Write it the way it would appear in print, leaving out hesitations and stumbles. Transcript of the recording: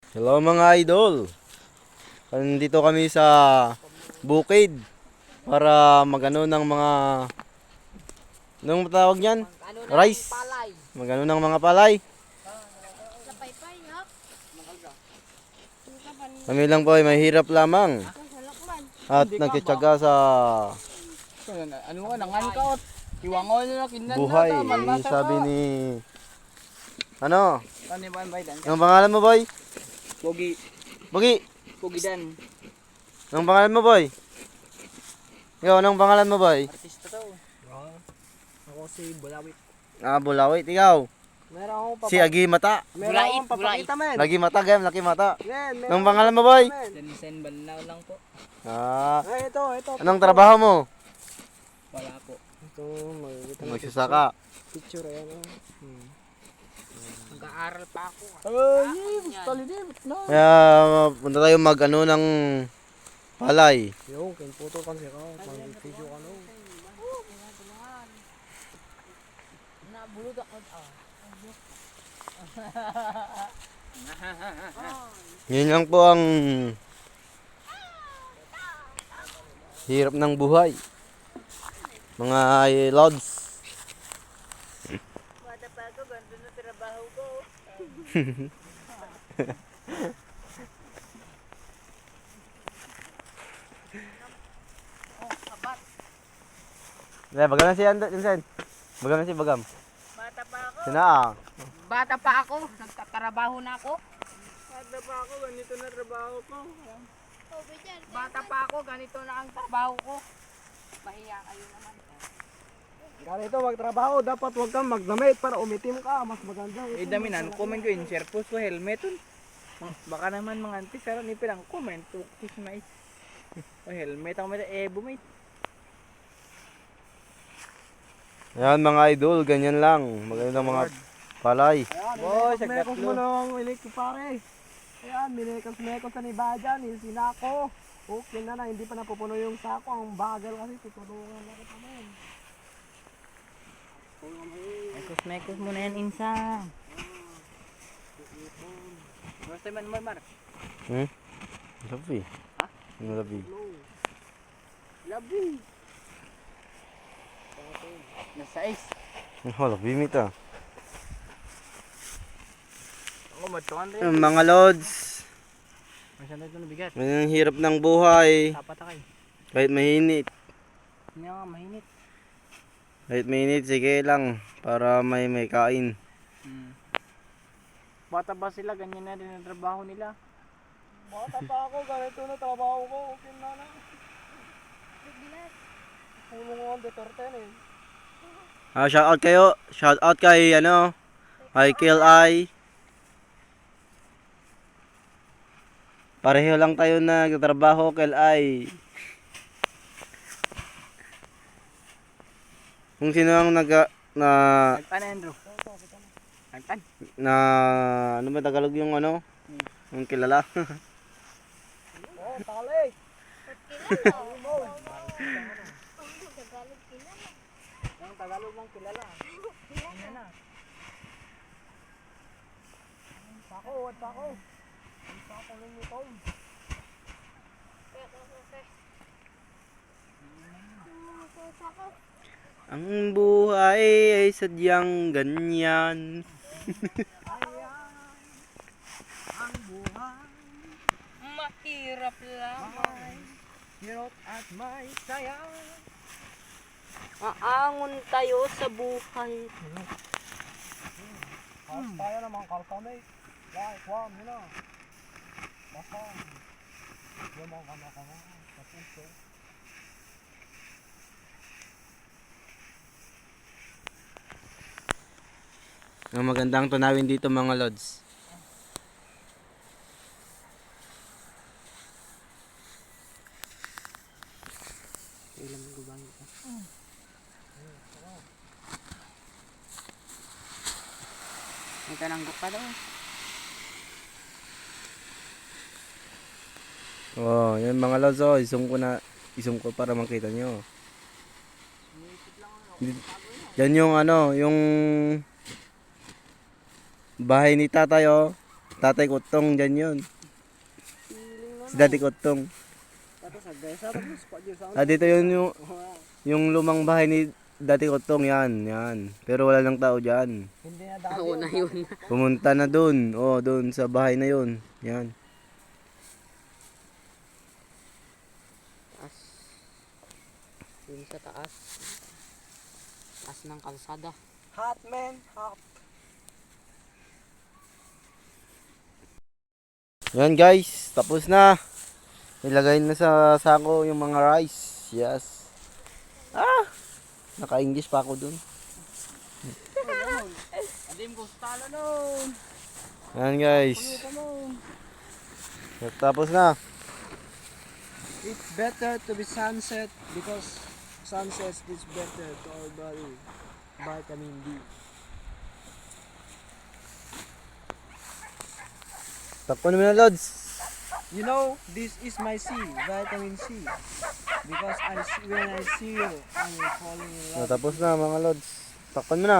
Hello mga idol. Nandito kami sa bukid para magano ng mga anong tawag niyan? Ano na ang Rice. palay? Magano ng mga palay. Lapay-pay, hap. Kami lang po ay mahirap lamang Salakman. at nagtitiyaga sa Ano nga, nangan ka ot. Iwangon na kinan buhay. na man Sabi ni ano? Ano ba ang baydan? Anong pangalan mo, boy? Pogi, Bogi. pogidan. Anong pangalan mo, boy? Ikaw, anong pangalan mo, boy? Artista to. Ako si Bulawit. Ah, Bulawit, ikaw. Meron akong Si Agi Mata. Meron akong papakita men. Lagi Mata, game, laki Mata. Men, Anong pangalan mo, boy? Denisen Balnaw lang po. Ah, Ito. anong trabaho mo? Wala po. Ito, makikita Magsasaka. picture ayan. Nag-aaral pa ako. Ay, gusto din. No. Kaya punta tayo mag ano ng palay. Yo, kin photo kan siya ka, mag-video ka no. Nabulod ako. Yun lang po ang hirap ng buhay. Mga lods. Bata pa ako, ganito na trabaho ko. Bagam na si Vincent. Bagam na si Bagam. Bata pa ako. Sina Bata pa ako, nagtatrabaho na ako. Bata pa ako, ganito na trabaho ko. Bata pa ako, ganito na ang trabaho ko. Pahiya kayo naman. Ganito magtrabaho, dapat wag kang magdamit para umitim ka, mas maganda. Eh daminan, comment ko in share post ko helmet un. Baka naman mga antis, pero ni pilang comment to kiss mais. O helmet ang may bumait. Ayan mga idol, ganyan lang. Magandang mga palay. Ayan, Boy, sa minekos katlo. mo ng electric pare. Ayan, minekos sa ni Bajan, yung sinako. Okay na hindi pa napupuno yung sako. Ang bagal kasi, tutulungan na kita man. Mekos mo na yan insang. First time man Mar. Labi. Ha? Ano labi? Labi. Nasa is. Oh, labi mita. Ako matuan rin. Mga lods, Masyado ito nabigat. ang hirap ng buhay. Tapatakay. Kahit mainit. Hindi nga mainit. Kahit mainit, sige lang. Para may kain. Bata ba sila, ganyan na rin ang trabaho nila. Bata pa ako, ganito na trabaho ko. Okay na na. Pulong ko ang Duterte na eh. Shout out kayo. Shout out kay ano, kay KLI. Pareho lang tayo na nagtatrabaho, KLI. Kung sino ang Nagpan Andrew. Nagpan. ano ba Tagalog yung ano? Yung kilala. Oh, tali. Ang Tagalog ng kilala. Ano na? Sako, at sako. Ang sako ng ito. Ang buhay ay sadyang ganyan. Ang buhay, Mahirap lamang. hirot at may saya. Aangon tayo sa buhay. Kaya naman kalkamay. Like, wag, yun na. Basta, gumawa ka na sa puso. Ang magandang tunawin dito mga lods. May tananggok ka daw. Oh, yan mga lods, oh, isum ko para makita nyo. Yan yung ano, yung bahay ni tatay, oh. Tatay Kutong, dyan yun. Si Daddy Kutong. Tapos guys, tapos pa dyan sa Dito yun yung lumang bahay ni Daddy Kutong, yan. Pero wala lang tao dyan. hindi na dati. Ako na yun. Pumunta na dun. Oh, dun sa bahay na yun. Yan. Taas. Yun sa taas. Taas ng kalsada. Hot man, hot. Yan guys, tapos na. Ilagay na sa sako yung mga rice. Yes. Naka-English pa ako dun. Adim ko talo nun. Yan guys. Tapos na. It's better to be sunset because sunset is better to our body. Vitamin D. Takpan naman na, Lods. You know, this is my C, vitamin C. Because when I see you, I'm falling in love. Tapos na mga Lods. Takpan mo na.